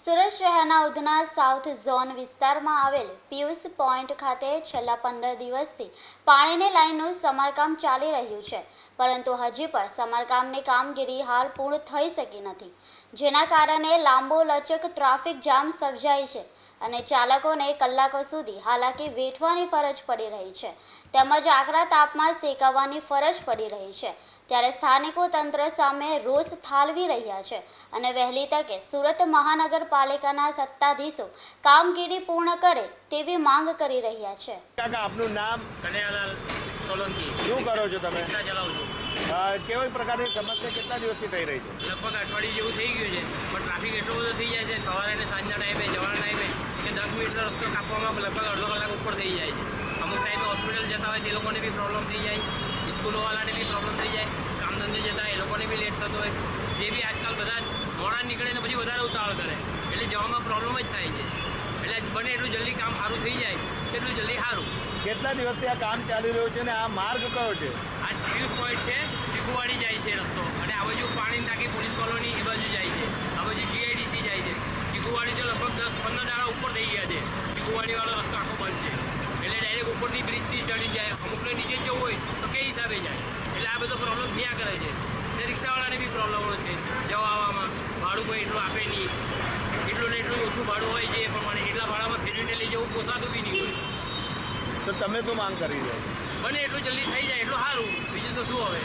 સુરત શહેરના Udhna south zone વિસ્તારમાં આવેલ પિયુષ પોઈન્ટ ખાતે છેલ્લા 15 દિવસથી પાણીની લાઇનનું સમારકામ ચાલી રહ્યું છે, પરંતુ હજી પણ સમારકામની કામગીરી હાલ પૂર્ણ થઈ શકી નથી, જેના કારણે લાંબો લચક ટ્રાફિક જામ સર્જાય છે અને ચાલકોને કલાકો સુધી હાલાકી વેઠવાની ફરજ પડી રહી છે તેમજ આકરા તાપમાં સેકાવવાની ફરજ પડી રહી છે। ત્યારે સ્થાનિકો તંત્ર સામે રોષ ઠાલવી રહ્યા છે અને વહેલી તકે સુરત મહાનગરપાલિકાના સત્તાધીશો કામગીરી પૂર્ણ કરે તેવી માંગ કરી રહ્યા છે। કાકા આપનું નામ? કનૈયાલાલ સોલંકી। શું કરો છો તમે? રિક્ષા ચલાવું છું। કેવી પ્રકારની સમસ્યા કેટલા દિવસથી થઈ રહી છે? લગભગ અઠવાડિયું જેવું થઈ ગયું છે, પણ ટ્રાફિક એટલો બધો થઈ જાય છે સવારે અને સાંજના ટાઈમે જવાના ટાઈમે કે 10 મિનિટનો રસ્તો કાપવામાં લગભગ અડધો કલાક ઉપર થઈ જાય છે। અમુક ટાઈમે હોસ્પિટલ જતા હોય તે લોકોને બી પ્રોબ્લેમ થઈ જાય, સ્કૂલોવાળાને બી પ્રોબ્લેમ થઈ જાય, કામ ધંધે જતા એ લોકોને બી લેટ થતો હોય, જે બી આજકાલ બધા મોડા નીકળે ને પછી વધારે ઉતાવળ કરે એટલે જવામાં પ્રોબ્લેમ જ થાય છે। એટલે બને એટલું જલ્દી કામ સારું થઈ જાય એટલું જલ્દી સારું। કેટલા દિવસથી આ કામ ચાલી રહ્યું છે અને આ માર્ગ કયો છે? આ પિયુષ પોઈન્ટ છે, ચીકુવાડી જાય છે રસ્તો, અને આ બાજુ પાણીની ટાંકી પોલીસ કોલોની એ બાજુ જાય છે, આ બાજુ GIDC જાય છે। ચીકુવાડી તો લગભગ 10-15 દાડા ઉપર થઈ ગયા છે, ચીકુવાડીવાળો રસ્તો આખો બંધ છે એટલે ડાયરેક્ટ ઉપરથી બ્રિજથી ચડી જાય, અમુકને નીચે જવું હોય તો કઈ હિસાબે જાય એટલે આ બધો પ્રોબ્લેમ થયા કરે છે। એટલે રિક્ષાવાળાને બી પ્રોબ્લેમો છે, જવા આવવામાં ભાડું કોઈ એટલું આપે નહીં, એટલું ને એટલું ઓછું ભાડું હોય છે એ પ્રમાણે એટલા ભાડામાં ફેરવીને લઈ જવું પોસાતું બી નહીં હોય। તો તમે શું માંગ કરી રહ્યા છો? બને એટલું જલ્દી થઈ જાય એટલું સારું, બીજું તો શું હવે।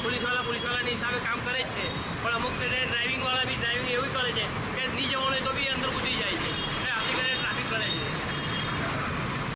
પોલીસવાળાની હિસાબે કામ કરે જ છે, પણ અમુક ડ્રાઇવિંગવાળા બી ડ્રાઇવિંગ એવું કરે છે કે નહીં જવાનું હોય તો બી અંદર ઘૂસી જાય છે એટલે આથી કરીને ટ્રાફિક કરે છે।